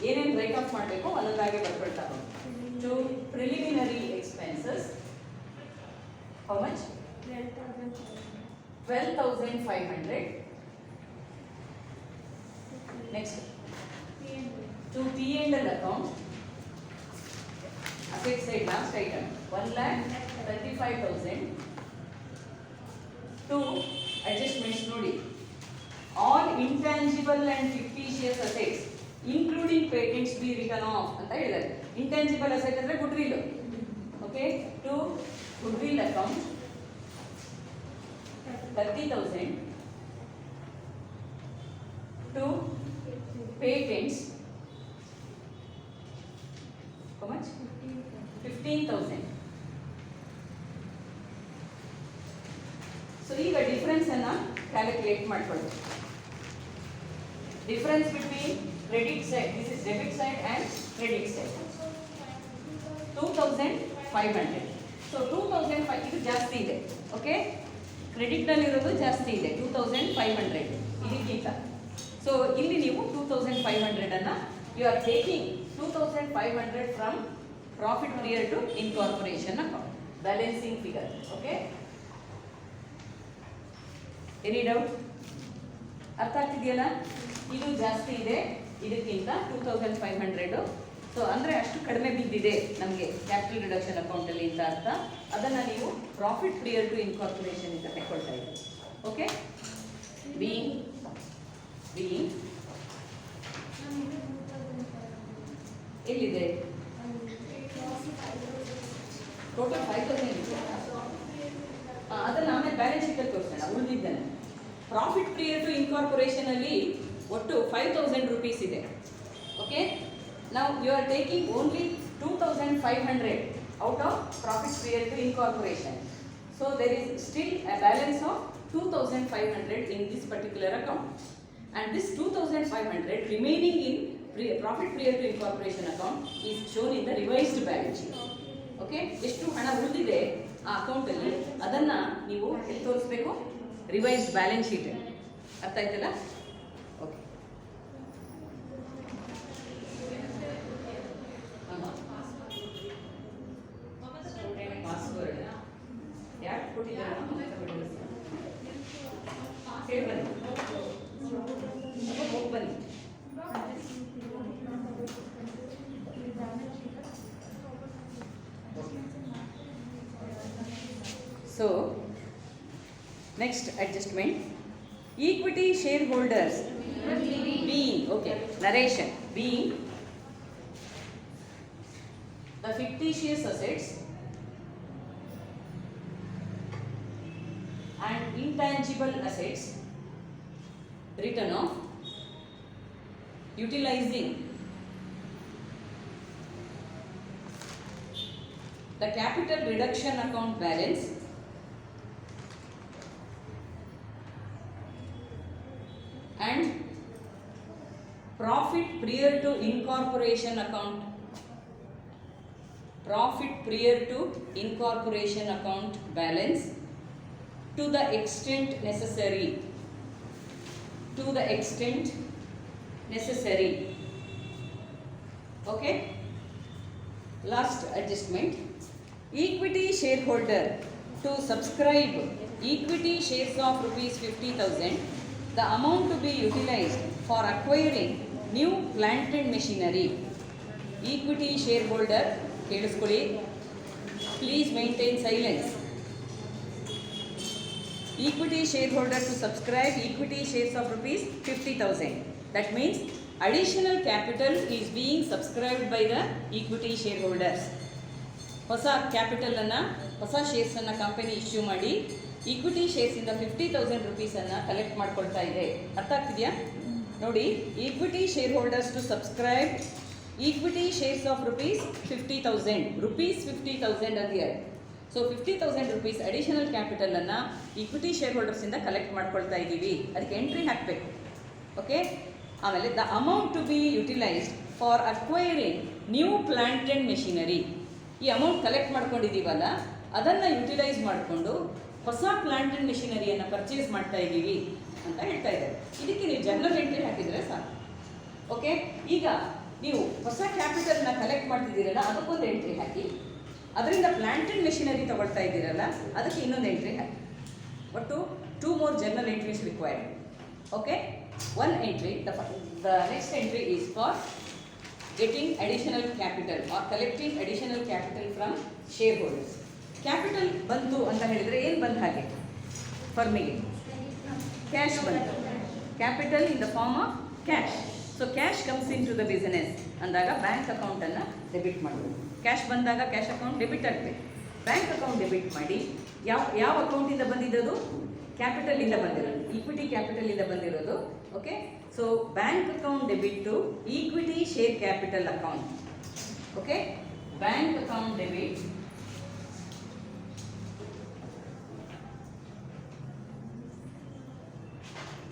ಏನೇನು ರೈಟ್ ಆಫ್ ಮಾಡಬೇಕು ಒಂದೊಂದಾಗಿ ಬರ್ಕೊಳ್ತಾ ಹೋಗಿ. 2 preliminary expenses. How much? 12,500. Next 2 P&L account. Asset side last item 1,35,000. 2 adjustments ನೋಡಿ. All intangible and fictitious assets including patents be written off ಅಂತ ಹೇಳಿದ್ದಾರೆ. Intangible asset ಅಂದರೆ goodwill. Okay, 2 goodwill account 30,000. 2 patents. How much? 15,000. So ಈಗ difference ಅನ್ನ calculate ಮಾಡ್ಕೊಳ್ಳಿ. Difference between credit side, this is debit side and credit side. 2,500. So 2,500 ಇದು ಜಾಸ್ತಿ ಇದೆ. Okay, ಕ್ರೆಡಿಟ್ನಲ್ಲಿರೋದು ಜಾಸ್ತಿ ಇದೆ 2,500 ಇದಕ್ಕಿಂತ. ಸೊ ಇಲ್ಲಿ ನೀವು 2,500 ಅನ್ನು you are taking 2,500 from profit prior to incorporation account balancing figure. Okay, any doubt? ಅರ್ಥ ಆಗ್ತಿದೆಯಲ್ಲ? ಇದು ಜಾಸ್ತಿ ಇದೆ ಇದಕ್ಕಿಂತ 2,500. ಸೊ ಅಂದರೆ ಅಷ್ಟು ಕಡಿಮೆ ಬಿದ್ದಿದೆ ನಮಗೆ ಕ್ಯಾಪಿಟಲ್ ರಿಡಕ್ಷನ್ ಅಕೌಂಟಲ್ಲಿ ಅಂತ ಅರ್ಥ. ಅದನ್ನು ನೀವು ಪ್ರಾಫಿಟ್ ಪ್ರಿಯರ್ ಟು ಇನ್ಕಾರ್ಪೊರೇಷನ್ ಅಂತ ತಗೊಳ್ತಾ ಇದ್ದೀವಿ. ಓಕೆ, ಬೀಯಿಂಗ್ ಎಲ್ಲಿದೆ? ಟೋಟಲ್ 5,000 ಇದೆ. ಅದನ್ನು ಆಮೇಲೆ ಬ್ಯಾಲೆನ್ಸ್ ಶೀಟಲ್ಲಿ ತೋರಿಸೋಣ. ಉಳಿದಿದ್ದಾನೆ ಪ್ರಾಫಿಟ್ ಪ್ರಿಯರ್ ಟು ಇನ್ಕಾರ್ಪೊರೇಷನ್ ಅಲ್ಲಿ ಒಟ್ಟು 5,000 ರೂಪೀಸ್ ಇದೆ. ಓಕೆ, ನಾವು you are taking only 2,500 out of profit prior to incorporation. So there is still a balance of 2,500 in this particular account. And this 2,500 remaining in profit prior to incorporation account is shown in the revised balance sheet. Okay, ಎಷ್ಟು ಹಣ ಉಳಿದಿದೆ ಆ ಅಕೌಂಟಲ್ಲಿ ಅದನ್ನು ನೀವು ಎಲ್ಲಿ ತೋರಿಸ್ಬೇಕು? Revised balance sheet. ಅರ್ಥ ಆಯ್ತಲ್ಲ? Okay. So next adjustment, equity shareholders being, okay, narration, being the fictitious assets and intangible assets written off utilizing the capital reduction account balance and profit prior to incorporation account balance to the extent necessary okay. Last adjustment, equity shareholder to subscribe equity shares of rupees 50,000, the amount to be utilized for acquiring new plant and machinery. Equity shareholder, ಕೇಳಿಸ್ಕೊಳ್ಳಿ, please maintain silence. Equity shareholder to subscribe equity shares of rupees 50,000. That means additional capital is being subscribed by the equity shareholders. ಹೊಸ capital ಅನ್ನು, ಹೊಸ shares ಅನ್ನು company issue ಮಾಡಿ equity shares ಇಂದ 50,000 rupees ಅನ್ನು collect ಮಾಡ್ಕೊಳ್ತಾ ಇದೆ. ಅರ್ಥ ಆಗ್ತಿದೆಯಾ? ನೋಡಿ, equity share holders to subscribe equity shares of rupees 50,000 ಅಂದಿದ್ದಾರೆ. ಸೊ 50,000 rupees ಅಡಿಷನಲ್ ಕ್ಯಾಪಿಟಲ್ ಅನ್ನು ಈಕ್ವಿಟಿ ಶೇರ್ ಹೋಲ್ಡರ್ಸ್ ಇಂದ ಕಲೆಕ್ಟ್ ಮಾಡ್ಕೊಳ್ತಾ ಇದ್ದೀವಿ. ಅದಕ್ಕೆ ಎಂಟ್ರಿ ಹಾಕಬೇಕು. ಓಕೆ. ಆಮೇಲೆ the amount to be utilised for acquiring new plant and machinery. ಈ ಅಮೌಂಟ್ ಕಲೆಕ್ಟ್ ಮಾಡ್ಕೊಂಡಿದ್ದೀವಲ್ಲ, ಅದನ್ನು ಯುಟಿಲೈಸ್ ಮಾಡಿಕೊಂಡು ಹೊಸ ಪ್ಲಾಂಟ್ ಆ್ಯಂಡ್ ಮೆಷಿನರಿಯನ್ನು ಪರ್ಚೇಸ್ ಮಾಡ್ತಾ ಇದ್ದೀವಿ ಅಂತ ಹೇಳ್ತಾ ಇದ್ದಾರೆ. ಇದಕ್ಕೆ ನೀವು ಜರ್ನಲ್ ಎಂಟ್ರಿ ಹಾಕಿದರೆ ಸಾಕು. ಓಕೆ. ಈಗ ನೀವು ಹೊಸ ಕ್ಯಾಪಿಟಲ್ನ ಕಲೆಕ್ಟ್ ಮಾಡ್ತಿದ್ದೀರಲ್ಲ, ಅದಕ್ಕೊಂದು ಎಂಟ್ರಿ ಹಾಕಿ. ಅದರಿಂದ ಪ್ಲಾಂಟ್ ಆ್ಯಂಡ್ ಮೆಷಿನರಿ ತಗೊಳ್ತಾ ಇದ್ದೀರಲ್ಲ, ಅದಕ್ಕೆ ಇನ್ನೊಂದು ಎಂಟ್ರಿ ಹಾಕಿ. ಒಟ್ಟು 2 more journal entries required. Okay. One entry, the next entry is for getting additional capital or collecting additional capital from shareholders. Capital ಬಂತು ಅಂತ ಹೇಳಿದರೆ ಏನು ಬಂದ ಹಾಗೆ ಫರ್ಮಿಗೆ? ಕ್ಯಾಶ್ ಬಂತು. Capital in the form of cash. So cash comes in to the business ಅಂದಾಗ bank ಅಕೌಂಟನ್ನು ಡೆಬಿಟ್ ಮಾಡಬೇಕು. ಕ್ಯಾಶ್ ಬಂದಾಗ ಕ್ಯಾಶ್ ಅಕೌಂಟ್ ಡೆಬಿಟ್ ಆಗಬೇಕು. ಬ್ಯಾಂಕ್ ಅಕೌಂಟ್ ಡೆಬಿಟ್ ಮಾಡಿ ಯಾವ ಅಕೌಂಟಿಂದ ಬಂದಿರೋದು? ಕ್ಯಾಪಿಟಲಿಂದ ಬಂದಿರೋದು, ಈಕ್ವಿಟಿ ಕ್ಯಾಪಿಟಲಿಂದ ಬಂದಿರೋದು. Okay. So bank account debit to equity share capital account. Okay. Bank account debit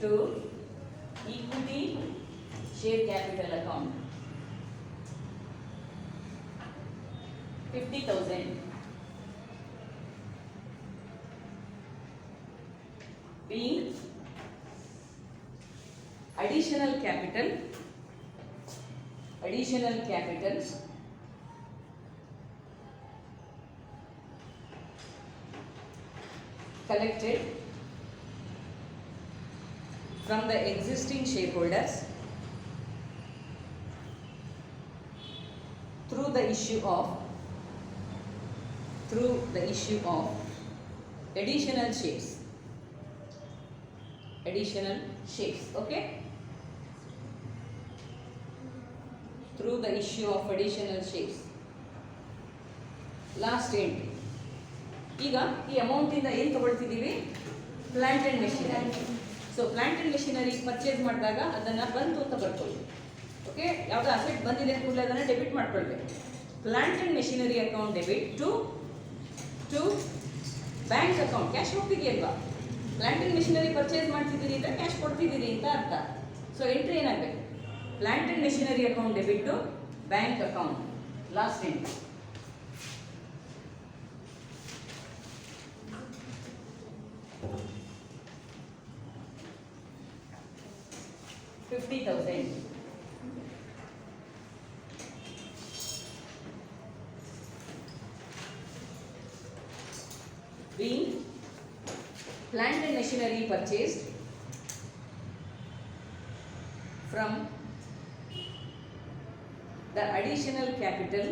to equity share capital account 50,000 being additional capital collected from the existing shareholders through the issue of additional shares. Okay. Through the issue of additional shares. Last entry. ಈಗ ಈ amount ಇಂದ ಏನು ತಗೊಳ್ತಿದ್ದೀವಿ? Plant and machinery. So plant and machinery purchase ಮಾಡಿದಾಗ ಅದನ್ನು ಬಂತು ಅಂತ ಬರ್ಕೊಳ್ಳಿ. ಓಕೆ. ಯಾವುದೋ ಅಸೆಟ್ ಬಂದಿದೆ ಕೂಡಲೇ ಅದನ್ನು ಡೆಬಿಟ್ ಮಾಡ್ಕೊಳ್ಬೇಕು. Plant and machinery account debit to bank account. Cash ಹೋಗ್ತಿದೆಯಲ್ವಾ? ಪ್ಲಾಂಟ್ ಆ್ಯಂಡ್ ಮೆಷಿನರಿ ಪರ್ಚೇಸ್ ಮಾಡ್ತಿದ್ದೀರಿ ಅಂದರೆ ಕ್ಯಾಶ್ ಕೊಡ್ತಿದ್ದೀರಿ ಅಂತ ಅರ್ಥ. ಸೊ ಎಂಟ್ರಿ ಏನಾಗಬೇಕು? Plant and machinery account debit to bank account. Last entry. $50,000 being plant and machinery purchased from the additional capital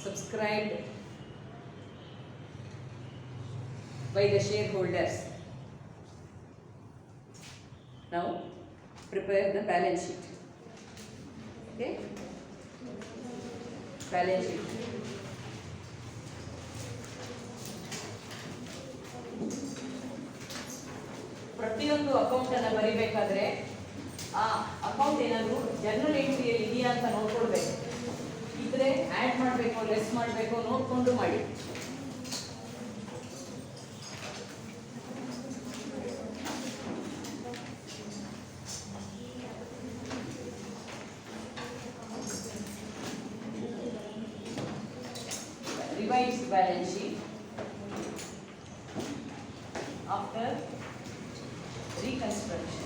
subscribed by the shareholders. Now prepare the balance sheet. Okay, balance sheet. ಪ್ರತಿಯೊಂದು account ಅನ್ನು ಬರಿಬೇಕಾದ್ರೆ ಆ account ಏನಾದರೂ general ಎಂಟ್ರಿಯಲ್ಲಿ ಇದೆಯಾ ಅಂತ ನೋಡ್ಕೊಳ್ಬೇಕು. ಇದ್ರೆ add ಮಾಡಬೇಕು, less ಮಾಡಬೇಕು, ನೋಡಿಕೊಂಡು ಮಾಡಿ. Revised balance sheet after reconstruction.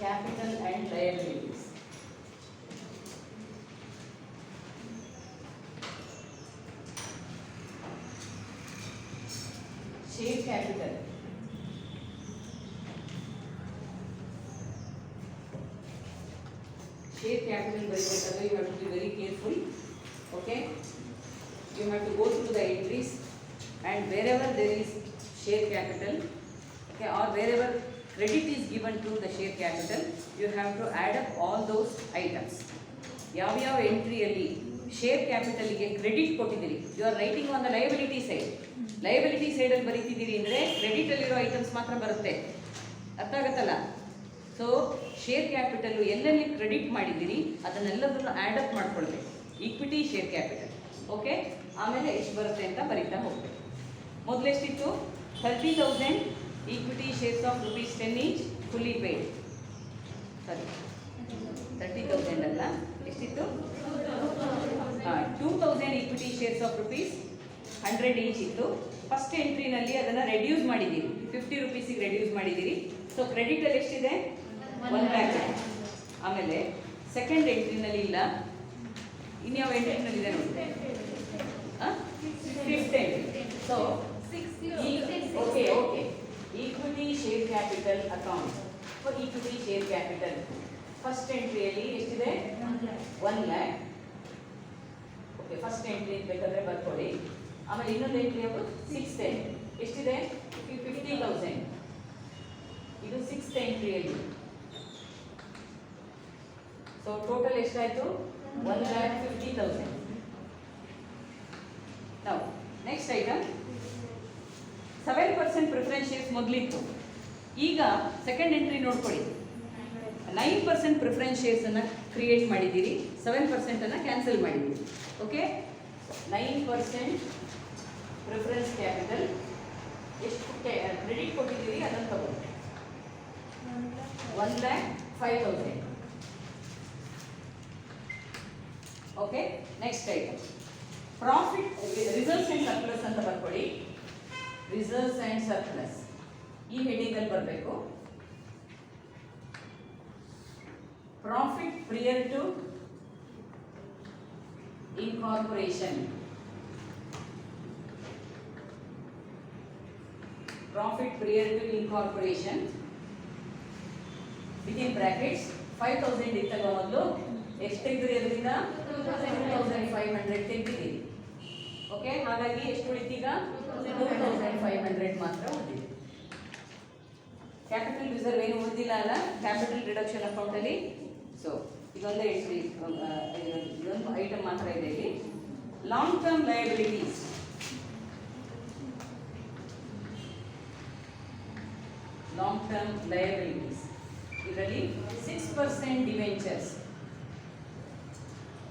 Capital and liabilities. Share capital. Share capital ಬರೀಬೇಕಾದ್ರೆ you have to be very careful. Okay, you have to go through the entries, and wherever there is share capital, okay, or wherever credit is given to the share capital, you have to add up all those items. ಯಾವ ಎಂಟ್ರಿಯಲ್ಲಿ share ಕ್ಯಾಪಿಟಲ್ಗೆ credit ಕೊಟ್ಟಿದ್ದೀರಿ, you are writing on the liability side. Liability ಸೈಡಲ್ಲಿ ಬರೀತಿದ್ದೀರಿ ಅಂದರೆ ಕ್ರೆಡಿಟಲ್ಲಿರೋ items ಮಾತ್ರ ಬರುತ್ತೆ. ಅರ್ಥ ಆಗುತ್ತಲ್ಲ? ಸೊ ಶೇರ್ ಕ್ಯಾಪಿಟಲು ಎಲ್ಲೆಲ್ಲಿ ಕ್ರೆಡಿಟ್ ಮಾಡಿದ್ದೀರಿ ಅದನ್ನೆಲ್ಲದನ್ನು ಆ್ಯಡ್ ಅಪ್ ಮಾಡ್ಕೊಳ್ಬೇಕು. Equity share capital. ಓಕೆ, ಆಮೇಲೆ ಎಷ್ಟು ಬರುತ್ತೆ ಅಂತ ಬರೀತಾ ಹೋಗ್ಬೇಕು. ಮೊದಲು ಎಷ್ಟಿತ್ತು? 30,000 equity shares of rupees 10 each fully paid. Sorry, 30,000 ಅಲ್ಲ, ಎಷ್ಟಿತ್ತು? 2,000 equity shares of rupees 100 each ಇತ್ತು. ಫಸ್ಟ್ ಎಂಟ್ರಿನಲ್ಲಿ ಅದನ್ನು ರೆಡ್ಯೂಸ್ ಮಾಡಿದ್ದೀರಿ, 50 ರೂಪೀಸಿಗೆ ರೆಡ್ಯೂಸ್ ಮಾಡಿದ್ದೀರಿ. ಸೊ ಕ್ರೆಡಿಟಲ್ಲಿ ಎಷ್ಟಿದೆ? 1 lakh. ಆಮೇಲೆ ಸೆಕೆಂಡ್ ಎಂಟ್ರಿನಲ್ಲಿ ಇಲ್ಲ, ಇನ್ಯಾವ ಎಂಟ್ರಿನಲ್ಲಿದೆ ನೋಡಿ, fifth entry. So okay okay, equity share capital account for equity share capital first ಎಂಟ್ರಿಯಲ್ಲಿ ಎಷ್ಟಿದೆ? 1 lakh. ಓಕೆ, ಫಸ್ಟ್ ಎಂಟ್ರಿ ಬೇಕಾದರೆ ಬರ್ಕೊಳ್ಳಿ. ಆಮೇಲೆ ಇನ್ನೊಂದು ಎಂಟ್ರಿ ಅದು 6th ಎಂಟ್ರಿ ಎಷ್ಟಿದೆ? 50,000. ಇದು 6th ಎಂಟ್ರಿಯಲ್ಲಿ. ಸೊ ಟೋಟಲ್ ಎಷ್ಟಾಯಿತು? 1,50,000. ನಾವು ನೆಕ್ಸ್ಟ್ ಐಟಮ್ 7% ಪ್ರಿಫರೆನ್ಸ್ ಶೇರ್ಸ್ ಮೊದಲಿತ್ತು. ಈಗ ಸೆಕೆಂಡ್ ಎಂಟ್ರಿ ನೋಡ್ಕೊಳ್ಳಿ, 9% ಪ್ರಿಫರೆನ್ಸ್ ಶೇರ್ಸನ್ನು ಕ್ರಿಯೇಟ್ ಮಾಡಿದ್ದೀರಿ, 7% ಕ್ಯಾನ್ಸಲ್ ಮಾಡಿದ್ದೀರಿ. ಓಕೆ, 9% ಪ್ರಿಫರೆನ್ಸ್ ಕ್ಯಾಪಿಟಲ್ ಎಷ್ಟು ಕ್ರೆಡಿಟ್ ಕೊಟ್ಟಿದ್ದೀರಿ ಅದನ್ನು ತಗೊಳ್ಳಿ. 1,05,000. Okay, next item profit reserves and surplus ಅಂತ ಬರ್ಕೊಳ್ಳಿ. ರಿಸರ್ವ್ಸ್ ಆ್ಯಂಡ್ ಸರ್ಪ್ಲಸ್ ಈ ಹೆಡಿಂಗಲ್ಲಿ ಬರಬೇಕು. Profit prior to incorporation. Profit prior to incorporation within brackets 5,000 ಇತ್ತಲ್ಲ ಮೊದಲು, ಎಷ್ಟು ತೆಗೆದ್ರಿ ಅದರಿಂದ? 2,500 ತೆಗೆದಿದ್ದೀರಿ. ಓಕೆ, ಹಾಗಾಗಿ ಎಷ್ಟು ಉಳಿತೀಗ? 2,500 ಮಾತ್ರ ಉಳಿದಿದೆ. ಕ್ಯಾಪಿಟಲ್ ರಿಸರ್ವ್ ಏನು ಉಳಿದಿಲ್ಲ ಅಲ್ಲ ಕ್ಯಾಪಿಟಲ್ ರಿಡಕ್ಷನ್ ಅಕೌಂಟಲ್ಲಿ. ಸೊ ಇದೊಂದೇ ಎಂಟ್ರಿ, ಇದೊಂದು ಐಟಮ್ ಮಾತ್ರ ಇದೆ ಇಲ್ಲಿ. Long term liabilities. Long term liabilities ಇದರಲ್ಲಿ 6% ಡಿವೆಂಚರ್ಸ್.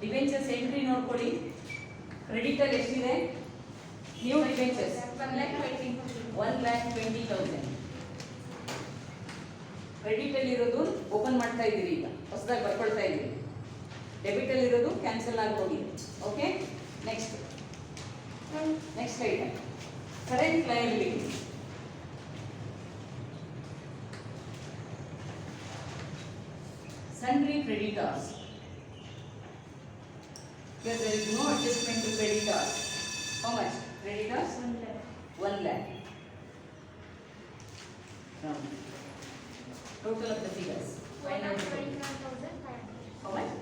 ಡಿವೆಂಚರ್ಸ್ ಎಂಟ್ರಿ ನೋಡ್ಕೊಳ್ಳಿ. ಕ್ರೆಡಿಟಲ್ಲಿ ಎಷ್ಟಿದೆ? New debentures 1,20,000. ಕ್ರೆಡಿಟಲ್ಲಿರೋದು ಓಪನ್ ಮಾಡ್ತಾ ಇದ್ದೀರಿ, ಈಗ ಹೊಸದಾಗಿ ಬರ್ಕೊಳ್ತಾ ಇದ್ದೀರಿ. ಡೆಬಿಟಲ್ಲಿರೋದು ಕ್ಯಾನ್ಸಲ್ ಆಗಿ ಹೋಗಿದೆ. Okay, next item current liabilities. Sundry creditors. Here there is no adjustment to creditors. How much? Creditors? 1 lakh. Total of the figures. Find out the total. How much?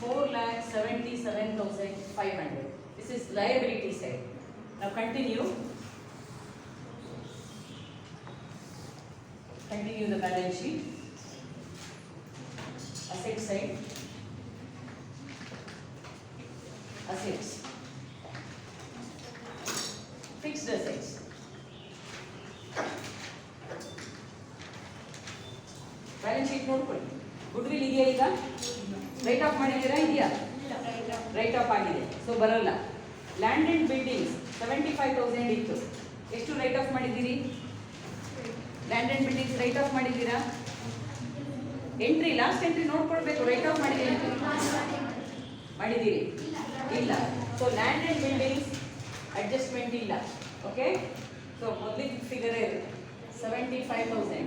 4,77,500. This is liability side. Now continue. Continue the balance sheet. Asset side. Assets. Fixed assets. Balance sheet ನೋಡ್ಕೊಳ್ಳಿ. Good will ಇದೆಯಾ ಈಗ? Write of ಮಾಡಿದ್ದೀರಾ? ಇದೆಯಾ? Right of ಆಗಿದೆ, so ಬರಲ್ಲ. Land and buildings 75,000 ಇತ್ತು. ಎಷ್ಟು right of ಮಾಡಿದ್ದೀರಿ? Land and buildings right of ಮಾಡಿದ್ದೀರಾ? ಎಂಟ್ರಿ, ಲಾಸ್ಟ್ ಎಂಟ್ರಿ ನೋಡ್ಕೊಳ್ಬೇಕು. ರೈಟ್ ಆಫ್ ಮಾಡಿದ್ದೀರಿ? ಮಾಡಿದ್ದೀರಿ? ಇಲ್ಲ. So land and buildings adjustment ಇಲ್ಲ. ಓಕೆ, ಸೊ ಮೊದಲಿಗೆ ಫಿಗರ್ ಇರುತ್ತೆ 75,000.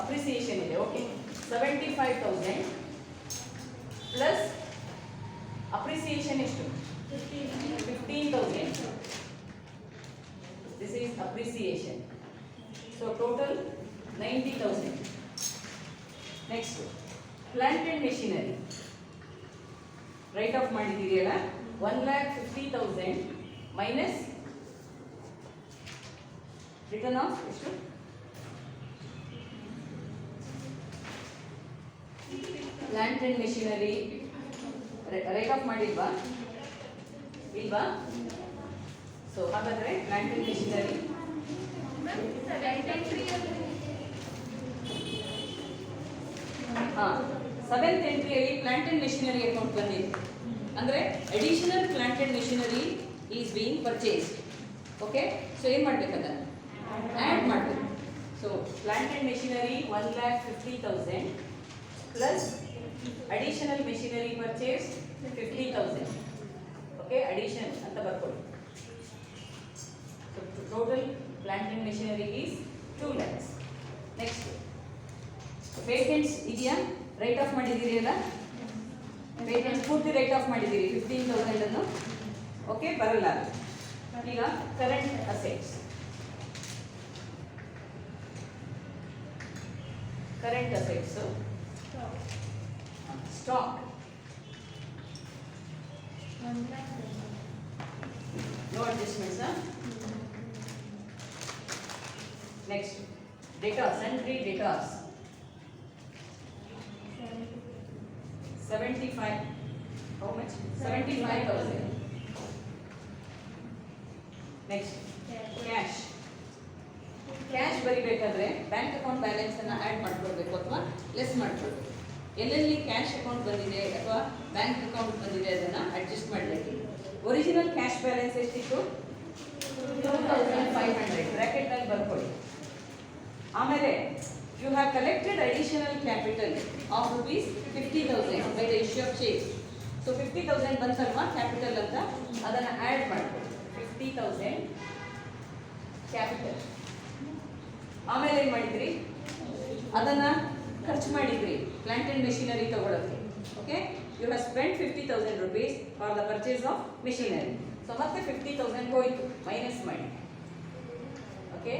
ಅಪ್ರಿಸಿಯೇಷನ್ ಇದೆ. ಓಕೆ, 75,000 ಪ್ಲಸ್ ಅಪ್ರಿಸಿಯೇಷನ್ ಎಷ್ಟು? 15,000. This is appreciation. So total 90,000. Next, plant and machinery. Write off ಮಾಡಿದ್ದೀರಿಯಲ್ಲ, 1,50,000 minus return of ಎಷ್ಟು? Plant and machinery write off ಮಾಡಿಲ್ವಾ? ಇಲ್ವಾ? So ಹಾಗಾದ್ರೆ plant and machinery seventh ಎಂಟ್ರಿಯಲ್ಲಿ plant and machinery account ಬಂದಿದೆ. ಅಂದರೆ additional plant and machinery is being purchased. Okay, so ಏನು ಮಾಡ್ಬೇಕಂತ add ಮಾಡಬೇಕು. So plant and machinery 1,50,000 plus additional machinery purchase 50,000. Okay, addition ಅಂತ ಬರ್ಕೊಳ್ಳಿ. So total plant and machinery is 2 lakhs. Next, patents ಇದೆಯಾ? Right of ಮಾಡಿದ್ದೀರಿ ಅಲ್ಲ? Patents ಪೂರ್ತಿ right of ಮಾಡಿದ್ದೀರಿ 15,000 ಅನ್ನು. ಓಕೆ, ಬರಲ್ಲ. ಈಗ current assets. Current assets stock no adjustments. Next, debtors, sundry debtors 75. How much? 75,000. Next, cash. Cash ಬರಿಬೇಕಾದ್ರೆ bank account balance ಅನ್ನು ಆ್ಯಡ್ ಮಾಡ್ಕೊಳ್ಬೇಕು ಅಥವಾ ಲೆಸ್ ಮಾಡ್ಕೊಳ್ಬೇಕು. ಎಲ್ಲೆಲ್ಲಿ ಕ್ಯಾಶ್ ಅಕೌಂಟ್ ಬಂದಿದೆ ಅಥವಾ ಬ್ಯಾಂಕ್ ಅಕೌಂಟ್ ಬಂದಿದೆ ಅದನ್ನು ಅಡ್ಜಸ್ಟ್ ಮಾಡಬೇಕು. ಒರಿಜಿನಲ್ ಕ್ಯಾಶ್ ಬ್ಯಾಲೆನ್ಸ್ ಎಷ್ಟಿತ್ತು? 2,500 ಬ್ರ್ಯಾಕೆಟ್ನಲ್ಲಿ ಬರ್ಕೊಳ್ಳಿ. ಆಮೇಲೆ you have collected additional capital of rupees 50,000 by the issue of shares. So 50,000 ಬಂತಲ್ವಾ ಕ್ಯಾಪಿಟಲ್ ಅಂತ, ಅದನ್ನು ಆ್ಯಡ್ ಮಾಡ್ಕೊಳ್ಳಿ. 50,000 ಕ್ಯಾಪಿಟಲ್. ಆಮೇಲೆ ಏನು ಮಾಡಿದ್ರಿ? ಅದನ್ನು ಖರ್ಚು ಮಾಡಿದ್ರಿ ಪ್ಲಾಂಟ್ ಆ್ಯಂಡ್ ಮೆಷಿನರಿ ತಗೊಳ್ಳೋಕ್ಕೆ. Okay, you have spend 50,000 rupees for the purchase of machinery. So ಮತ್ತೆ 50,000 ಹೋಯಿತು, ಮೈನಸ್ ಮಾಡಿ. ಓಕೆ,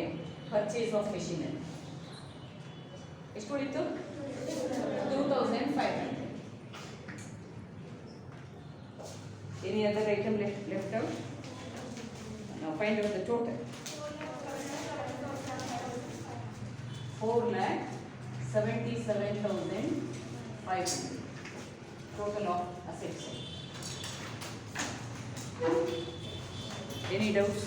ಪರ್ಚೇಸ್ ಆಫ್ ಮೆಷಿನರಿ ಎಷ್ಟು ಉಳಿತು? 2,500. Any other item left out? Now find out the total. 4,77,500 total of assets. Any doubts?